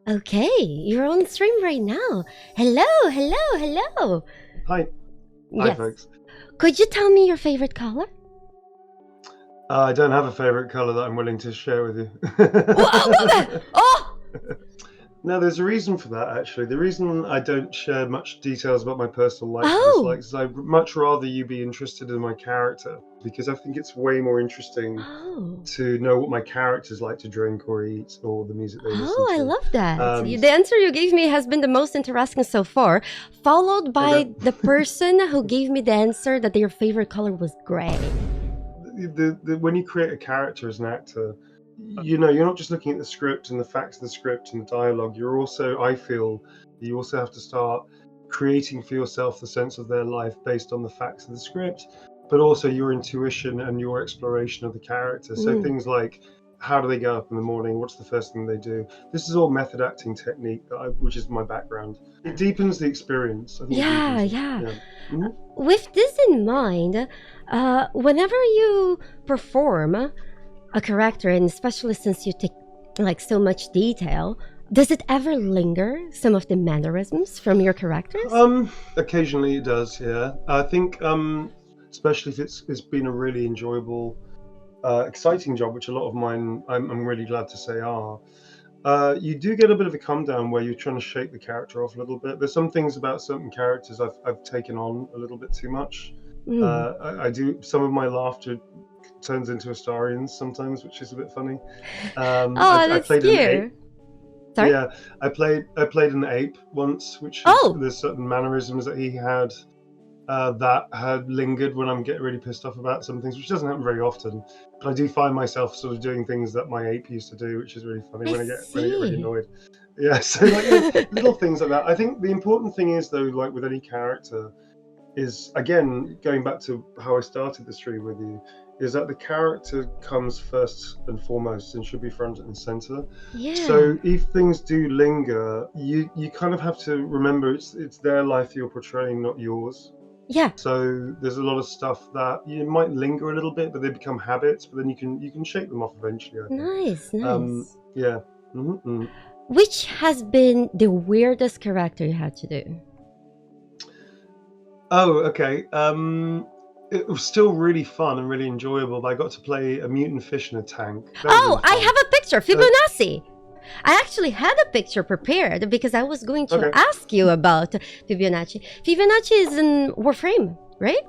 Okay, you're on stream right now. Hello, hello, hello. Hi. Hi, Yes. folks. Could you tell me your favorite color? I don't have a favorite color that I'm willing to share with you. Oh! No, there's a reason for that, actually. The reason I don't share much details about my personal likes and Oh! dislikes is I'd much rather you be interested in my character, because I think it's way more interesting Oh. to know what my characters like to drink or eat, or the music they listen to. Oh, I love that. The answer you gave me has been the most interesting so far, followed by the person who gave me the answer that their favorite color was gray. When you create a character as an actor, you know, you're not just looking at the script and the facts of the script and the dialogue. You're also, I feel, you also have to start creating for yourself the sense of their life based on the facts of the script, but also your intuition and your exploration of the character. So things like, how do they get up in the morning? What's the first thing they do? This is all method acting technique, which is my background. It deepens the experience. I think Yeah. With this in mind, whenever you perform a character, and especially since you take like so much detail, does it ever linger some of the mannerisms from your characters? Occasionally it does, yeah. I think especially if it's been a really enjoyable, exciting job, which a lot of mine I'm really glad to say are. You do get a bit of a come down where you're trying to shake the character off a little bit. There's some things about certain characters I've taken on a little bit too much. I do, some of my laughter turns into Astarions sometimes, which is a bit funny. I played cute. An ape. Sorry? Yeah, I played an ape once, which there's certain mannerisms that he had that had lingered when I'm getting really pissed off about some things, which doesn't happen very often. But I do find myself sort of doing things that my ape used to do, which is really funny when I get really annoyed. Yeah, so like little things like that. I think the important thing is, though, like with any character, is again going back to how I started the stream with you, is that the character comes first and foremost and should be front and center. Yeah. So if things do linger, you kind of have to remember it's their life you're portraying, not yours. Yeah. So there's a lot of stuff that you might linger a little bit, but they become habits. But then you can shake them off eventually, I think. Nice. Yeah. Which has been the weirdest character you had to do? Oh, okay. It was still really fun and really enjoyable, but I got to play a mutant fish in a tank. Oh, I have a picture, Fibonacci. I actually had a picture prepared because I was going to ask you about Fibonacci. Fibonacci is in Warframe, right?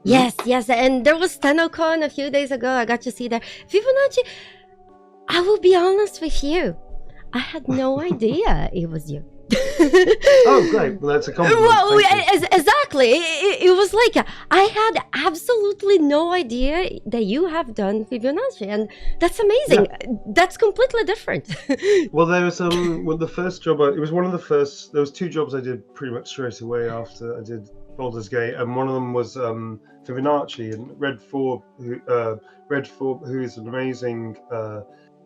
Yes, and there was TennoCon a few days ago. I got to see that. Fibonacci, I will be honest with you, I had no idea it was you. Oh, great. Well, that's a compliment. Well, exactly. It was like I had absolutely no idea that you have done Fibonacci, and that's amazing. Yeah. That's completely different. Well, there was the first job. It was one of the first. There was two jobs I did pretty much straight away after I did Baldur's Gate, and one of them was Fibonacci, and Red 4, who is an amazing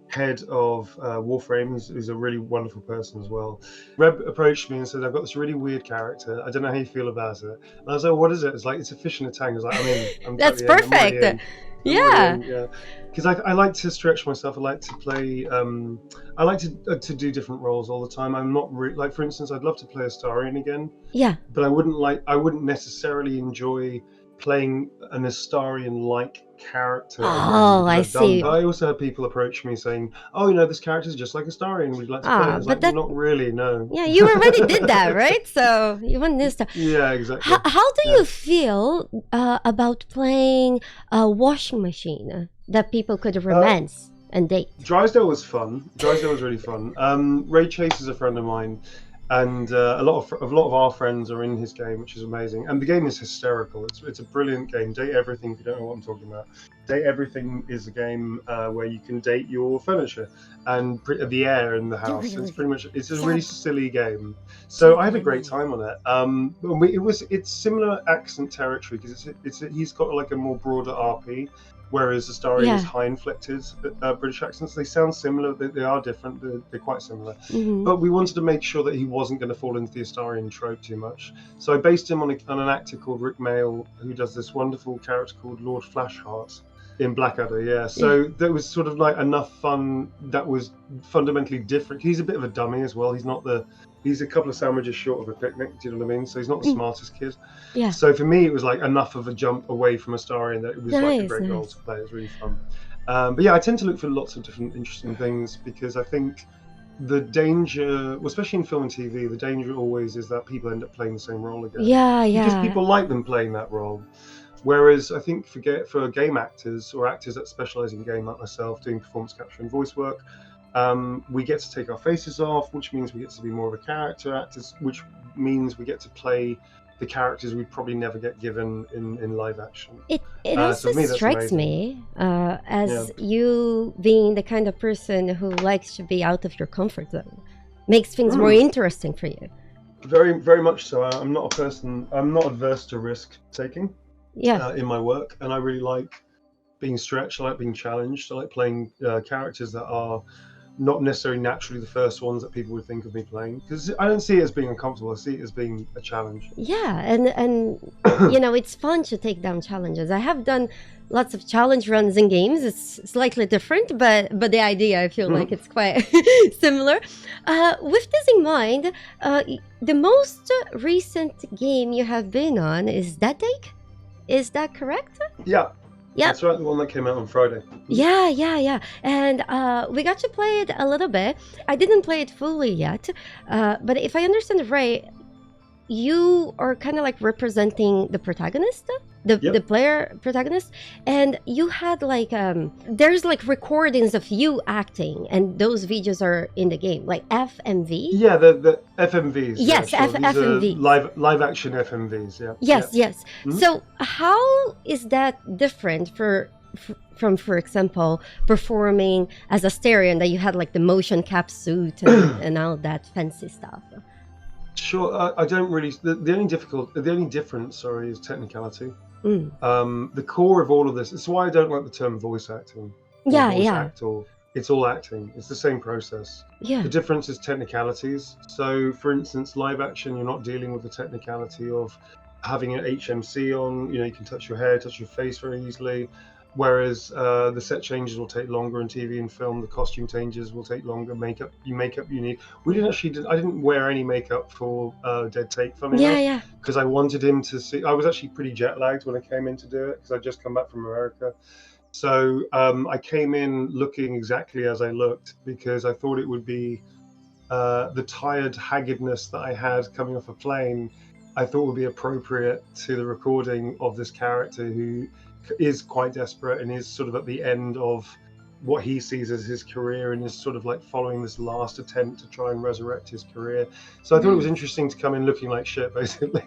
head of Warframe, who's a really wonderful person as well. Reb approached me and said, I've got this really weird character. I don't know how you feel about it. And I was like, what is it? It's like, it's a fish in a tank. I was like, I'm in. That's perfect. Yeah. Because I like to stretch myself. I like to play. I like to do different roles all the time. I'm not like, for instance, I'd love to play Astarion again. Yeah. But I wouldn't necessarily enjoy playing an Astarion-like character. Oh, I see. But I also had people approach me saying, "Oh, you know, this character is just like Astarion. Would you like to play it?" I was like, not really, no. Yeah, you already did that, right? So you wouldn't need to. Yeah, exactly. How do you feel about playing a washing machine that people could romance and date? Drysdale was fun. Drysdale was really fun. Ray Chase is a friend of mine. And a lot of our friends are in his game, which is amazing. And the game is hysterical. It's a brilliant game. Date Everything, if you don't know what I'm talking about. Date Everything is a game where you can date your furniture and the air in the house. It's a really silly game. So I had a great time on it. It's similar accent territory because he's got like a more broader RP. Whereas Astarion is high inflected British accents. They sound similar, they are different, they're quite similar. But we wanted to make sure that he wasn't going to fall into the Astarion trope too much. So I based him on an actor called Rick Mail, who does this wonderful character called Lord Flashheart. In Blackadder, yeah. So there was sort of like enough fun that was fundamentally different. He's a bit of a dummy as well. He's a couple of sandwiches short of a picnic. Do you know what I mean? So he's not the smartest kid. Yeah. So for me, it was like enough of a jump away from Astarion that it was like a great role to play. It was really fun. But yeah, I tend to look for lots of different interesting things because I think the danger, especially in film and TV, the danger always is that people end up playing the same role again. Yeah, yeah. Because people like them playing that role. Whereas I think for game actors or actors that specialize in game, like myself, doing performance capture and voice work, we get to take our faces off, which means we get to be more of a character actors, which means we get to play the characters we'd probably never get given in live action. It also strikes me as you being the kind of person who likes to be out of your comfort zone, makes things more interesting for you. Very, very much so. I'm not adverse to risk taking. In my work, and I really like being stretched. I like being challenged. I like playing characters that are not necessarily naturally the first ones that people would think of me playing, because I don't see it as being uncomfortable. I see it as being a challenge. Yeah, and you know, it's fun to take down challenges. I have done lots of challenge runs in games. It's slightly different, but the idea, I feel like it's quite similar. With this in mind, the most recent game you have been on is Dead Take. Is that correct? Yeah. That's right, the one that came out on Friday. Yeah. And we got to play it a little bit. I didn't play it fully yet, but if I understand it right, you are kind of like representing the protagonist, the player protagonist, and you had like there's like recordings of you acting, and those videos are in the game, like FMV. Yeah, the FMVs. Yes, FMVs. Live action FMVs. Yeah. Yes. So how is that different from, for example, performing as Astarion, that you had like the motion cap suit and all that fancy stuff? Sure, I don't really. The only difference, is technicality. The core of all of this. It's why I don't like the term voice acting. Actor. It's all acting. It's the same process. Yeah. The difference is technicalities. So, for instance, live action, you're not dealing with the technicality of having an HMC on. You know, you can touch your hair, touch your face very easily. Whereas the set changes will take longer in TV and film. The costume changes will take longer. Makeup you need. I didn't wear any makeup for Dead Take, funny enough, because I wanted him to see. I was actually pretty jet lagged when I came in to do it because I'd just come back from America. So I came in looking exactly as I looked because I thought it would be the tired haggardness that I had coming off a plane. I thought would be appropriate to the recording of this character who is quite desperate and is sort of at the end of what he sees as his career and is sort of like following this last attempt to try and resurrect his career. So I thought it was interesting to come in looking like shit, basically,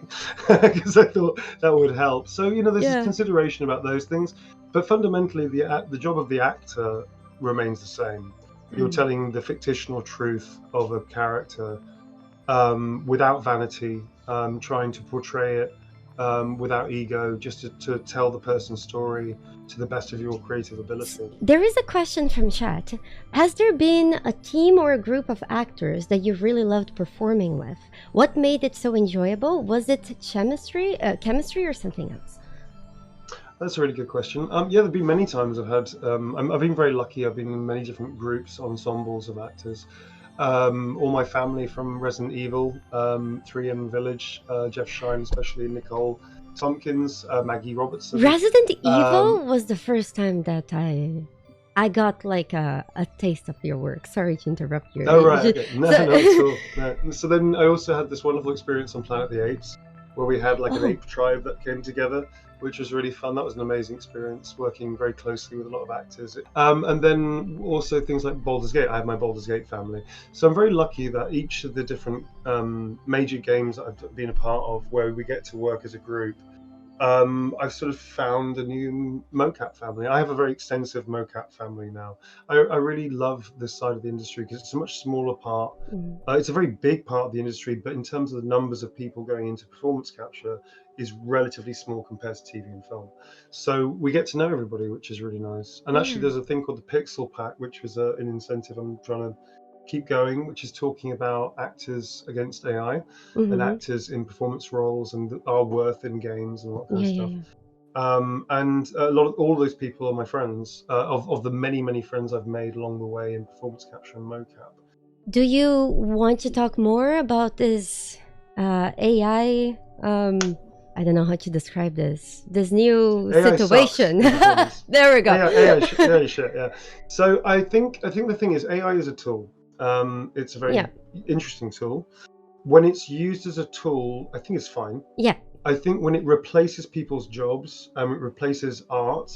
because I thought that would help. So, you know, there's this consideration about those things, but fundamentally the job of the actor remains the same. You're telling the fictional truth of a character without vanity, trying to portray it without ego, just to tell the person's story to the best of your creative ability. There is a question from chat. Has there been a team or a group of actors that you really loved performing with? What made it so enjoyable? Was it chemistry or something else? That's a really good question. There've been many times I've had. I've been very lucky. I've been in many different groups, ensembles of actors. All my family from Resident Evil, 3M Village, Jeff Shine, especially Nicole Tompkins, Maggie Robertson. Resident Evil was the first time that I got like a taste of your work. Sorry to interrupt you. Oh, right. Okay. No, not at all. No. So then I also had this wonderful experience on Planet of the Apes, where we had like an ape tribe that came together, which was really fun. That was an amazing experience, working very closely with a lot of actors. And then also things like Baldur's Gate. I have my Baldur's Gate family. So I'm very lucky that each of the different major games that I've been a part of, where we get to work as a group, I've sort of found a new mocap family. I have a very extensive mocap family now. I really love this side of the industry because it's a much smaller part. It's a very big part of the industry, but in terms of the numbers of people going into performance capture, is relatively small compared to TV and film. So we get to know everybody, which is really nice. And actually there's a thing called the Pixel Pack, which was an incentive I'm trying to keep going, which is talking about actors against AI and actors in performance roles and our worth in games and all that kind of stuff. And all of those people are my friends, of the many friends I've made along the way in performance capture and mocap. Do you want to talk more about this AI? I don't know how to describe this new AI situation. sucks. There we go. AI shit, yeah. So I think the thing is, AI is a tool. It's a very interesting tool. When it's used as a tool, I think it's fine. Yeah. I think when it replaces people's jobs, it replaces art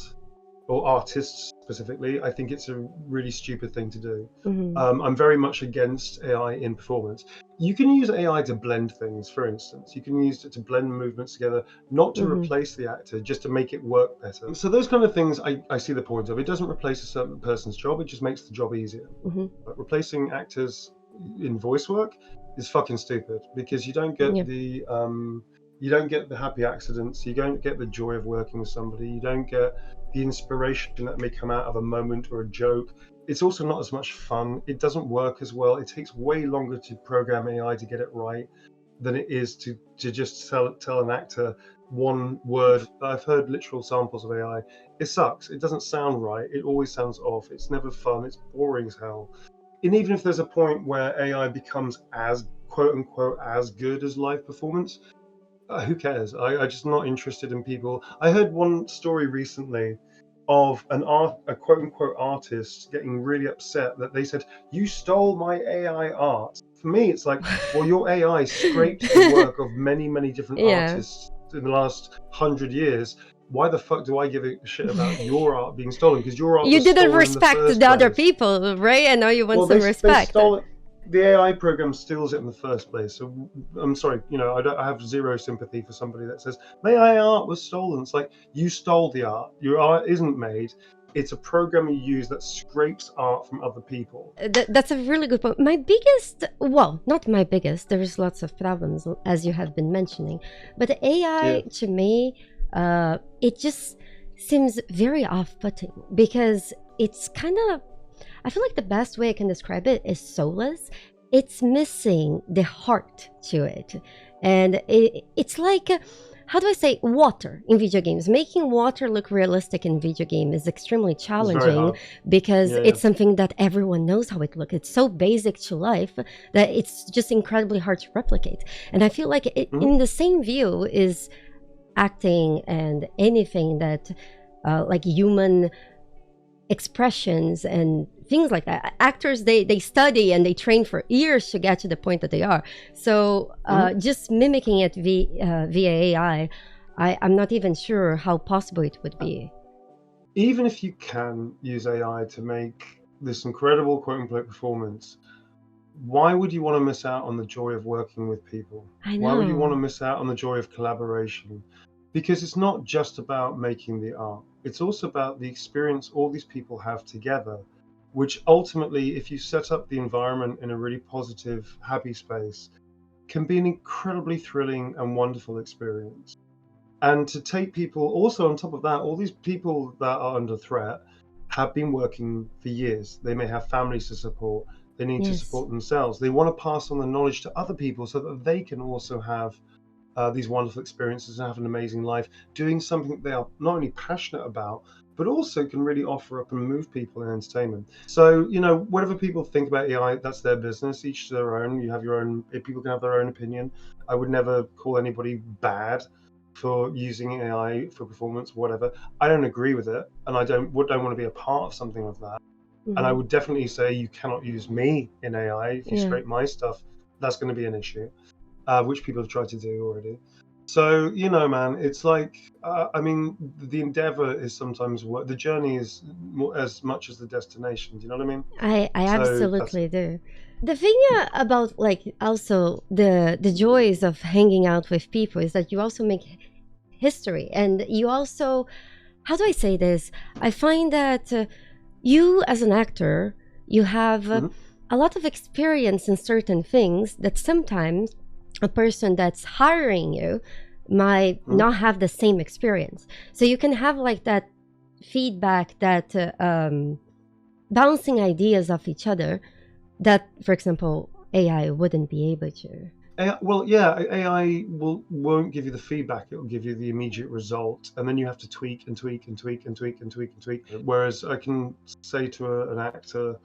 or artists specifically, I think it's a really stupid thing to do. I'm very much against AI in performance. You can use AI to blend things, for instance. You can use it to blend movements together, not to replace the actor, just to make it work better. So those kind of things, I see the point of. It doesn't replace a certain person's job, it just makes the job easier. But replacing actors in voice work is fucking stupid, because you don't get you don't get the happy accidents, you don't get the joy of working with somebody, you don't get the inspiration that may come out of a moment or a joke. It's also not as much fun. It doesn't work as well. It takes way longer to program AI to get it right than it is to just tell an actor one word. I've heard literal samples of AI. It sucks. It doesn't sound right. It always sounds off. It's never fun. It's boring as hell. And even if there's a point where AI becomes as quote unquote as good as live performance, who cares? I'm just not interested in people. I heard one story recently of a quote unquote artist getting really upset that they said, "You stole my AI art." For me, it's like, well, your AI scraped the work of many different artists in the last 100 years. Why the fuck do I give a shit about your art being stolen? Because your art you was didn't stolen respect in the first the other place. people, right? And now you want some respect. The AI program steals it in the first place. So I'm sorry, I have zero sympathy for somebody that says my AI art was stolen. It's like, you stole the art. Your art isn't made. It's a program you use that scrapes art from other people. That's a really good point. My biggest, well, not my biggest, there's lots of problems, as you have been mentioning, but AI to me, it just seems very off-putting, because it's kind of, I feel like the best way I can describe it is soulless. It's missing the heart to it. And it's like, how do I say, water in video games. Making water look realistic in video game is extremely challenging, because it's something that everyone knows how it looks. It's so basic to life that it's just incredibly hard to replicate. And I feel like in the same view is acting and anything that like human expressions and things like that. Actors, they study and they train for years to get to the point that they are. So just mimicking it via AI, I'm not even sure how possible it would be. Even if you can use AI to make this incredible quote-unquote performance, why would you want to miss out on the joy of working with people? I know. Why would you want to miss out on the joy of collaboration? Because it's not just about making the art. It's also about the experience all these people have together, which ultimately, if you set up the environment in a really positive, happy space, can be an incredibly thrilling and wonderful experience. And to take people, also on top of that, all these people that are under threat have been working for years. They may have families to support. They need to support themselves. They want to pass on the knowledge to other people so that they can also have these wonderful experiences and have an amazing life, doing something that they are not only passionate about, but also can really offer up and move people in entertainment. So, whatever people think about AI, that's their business, each to their own. You have your own, people can have their own opinion. I would never call anybody bad for using AI for performance, whatever. I don't agree with it, and I don't want to be a part of something of that. And I would definitely say you cannot use me in AI. If you scrape my stuff, that's going to be an issue. Which people have tried to do already. So, man, it's like, I mean, the endeavor is sometimes the journey is as much as the destination. Do you know what I mean? I absolutely do. The thing about, like, also the joys of hanging out with people is that you also make history, and you also, how do I say this? I find that you as an actor, you have a lot of experience in certain things that sometimes a person that's hiring you might not have the same experience. So you can have like that feedback, that bouncing ideas off each other that, for example, AI wouldn't be able to. AI won't give you the feedback. It will give you the immediate result, and then you have to tweak and tweak and tweak and tweak and tweak and tweak. Whereas I can say to an actor,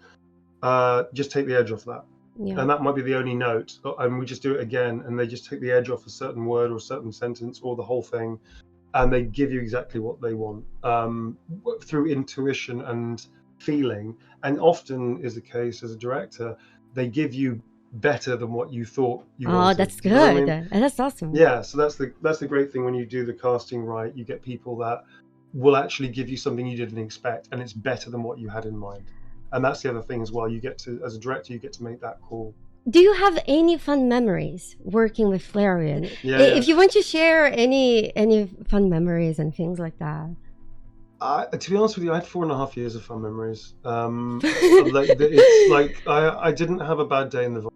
just take the edge off that. Yeah. And that might be the only note, and we just do it again, and they just take the edge off a certain word or a certain sentence or the whole thing, and they give you exactly what they want through intuition and feeling. And often is the case as a director, they give you better than what you thought you wanted. That's good. You know what I mean? That's awesome. Yeah, so that's the great thing when you do the casting right. You get people that will actually give you something you didn't expect, and it's better than what you had in mind. And that's the other thing as well. You get to, as a director, you get to make that call. Do you have any fun memories working with Astarion? Yeah. If you want to share any fun memories and things like that. To be honest with you, I had 4.5 years of fun memories. It's like I didn't have a bad day in the voice.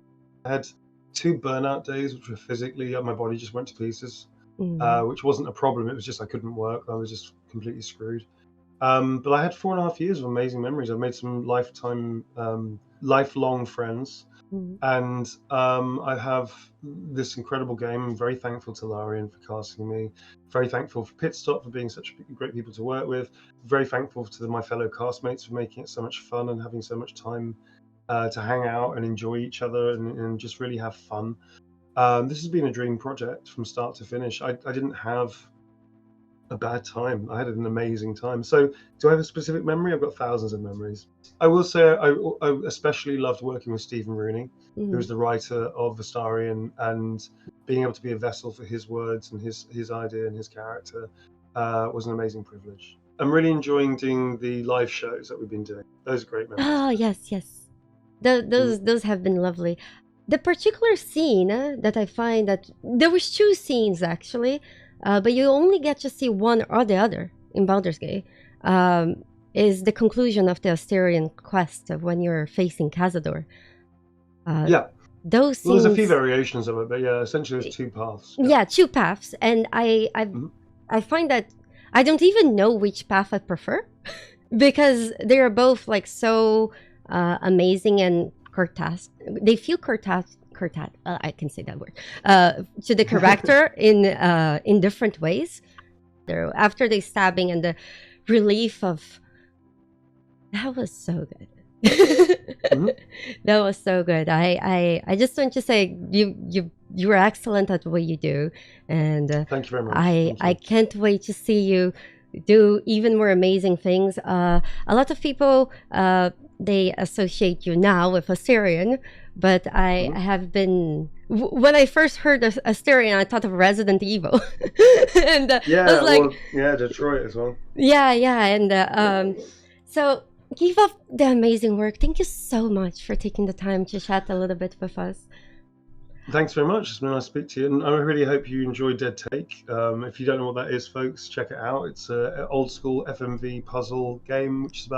I had 2 burnout days, which were physically, my body just went to pieces, which wasn't a problem. It was just I couldn't work. I was just completely screwed. But I had 4.5 years of amazing memories. I've made some lifelong friends. And I have this incredible game. I'm very thankful to Larian for casting me. Very thankful for Pit Stop for being such great people to work with. Very thankful to my fellow castmates for making it so much fun and having so much time to hang out and enjoy each other and just really have fun. This has been a dream project from start to finish. I didn't have a bad time. I had an amazing time. So do I have a specific memory? I've got thousands of memories. I will say I especially loved working with Stephen Rooney, who was the writer of Astarion, and being able to be a vessel for his words and his idea and his character was an amazing privilege. I'm really enjoying doing the live shows that we've been doing. Those are great memories. Oh, yes. Those have been lovely. The particular scene that I find that there was 2 scenes actually, but you only get to see one or the other in Baldur's Gate, is the conclusion of the Astarion quest of when you're facing Cazador. Those scenes... Well, there's a few variations of it, but yeah, essentially there's 2 paths. Yeah, 2 paths, and I find that I don't even know which path I prefer because they are both like so amazing and cortas. They feel cortas. I can say that word to the character in different ways. After the stabbing and the relief of that was so good. That was so good. I just want to say you were excellent at what you do, and thank you very much. I can't wait to see you do even more amazing things. A lot of people they associate you now with Astarion, but I have been when I first heard Astarion, I thought of Resident Evil, and I was like, Detroit as well. Yeah, and so keep up the amazing work. Thank you so much for taking the time to chat a little bit with us. Thanks very much. It's been nice to speak to you, and I really hope you enjoyed Dead Take. If you don't know what that is, folks, check it out. It's an old school FMV puzzle game, which is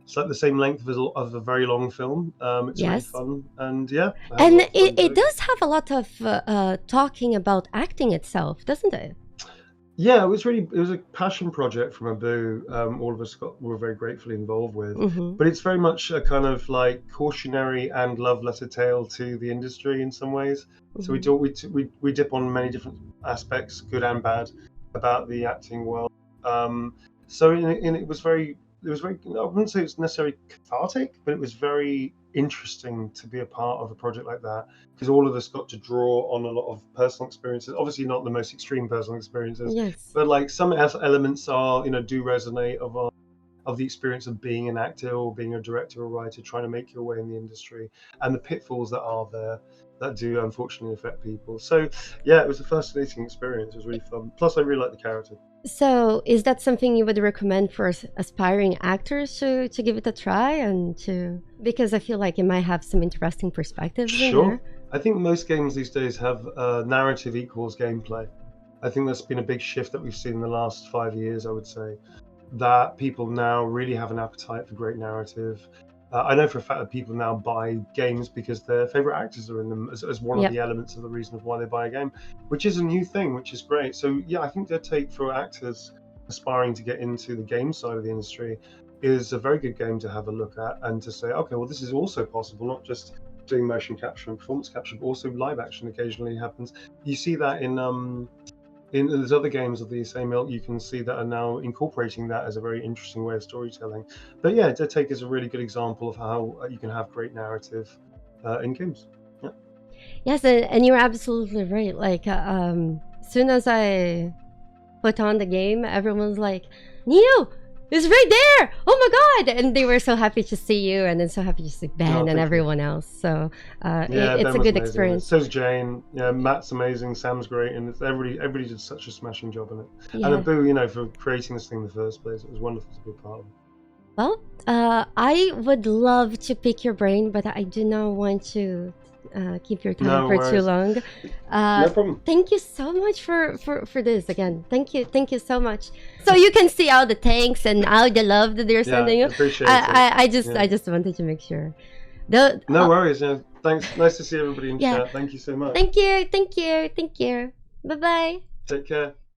it's like the same length of a very long film. It's really fun, and and it does have a lot of talking about acting itself, doesn't it? Yeah, it was a passion project from Abu. All of us were very gratefully involved with, but it's very much a kind of like cautionary and love letter tale to the industry in some ways. So we dip on many different aspects, good and bad, about the acting world. It was very, I wouldn't say it's necessarily cathartic, but it was very interesting to be a part of a project like that, because all of us got to draw on a lot of personal experiences. Obviously not the most extreme personal experiences, but like some elements do resonate of the experience of being an actor or being a director or writer, trying to make your way in the industry, and the pitfalls that are there that do unfortunately affect people. So yeah, it was a fascinating experience. It was really fun. Plus I really like the character. So is that something you would recommend for aspiring actors to give it a try, because I feel like it might have some interesting perspectives in there? I think most games these days have narrative equals gameplay. I think that's been a big shift that we've seen in the last 5 years, I would say, that people now really have an appetite for great narrative. I know for a fact that people now buy games because their favorite actors are in them as one of the elements of the reason of why they buy a game, which is a new thing, which is great. So yeah, I think Dead Take for actors aspiring to get into the game side of the industry is a very good game to have a look at and to say, okay, well, this is also possible, not just doing motion capture and performance capture, but also live action occasionally happens. You see that in there's other games of the same ilk you can see that are now incorporating that as a very interesting way of storytelling. But yeah, Dead Take is a really good example of how you can have great narrative in games. Yeah. Yes, and you're absolutely right. Like, soon as I put on the game, everyone's like, Neil, it's right there! Oh my god! And they were so happy to see you, and then so happy to see Ben and everyone else. So it's a good experience. So's Jane. Yeah, Matt's amazing. Sam's great, and everybody did such a smashing job in it. Yeah. And Abu, for creating this thing in the first place, it was wonderful to be a part of. Well, I would love to pick your brain, but I do not want to keep your time for too long. No problem. Thank you so much for this again. Thank you so much. So you can see all the thanks and all the love that they're sending you. Appreciate it. I just wanted to make sure. No worries. Yeah, thanks. Nice to see everybody in chat. Thank you so much. Thank you. Bye bye. Take care.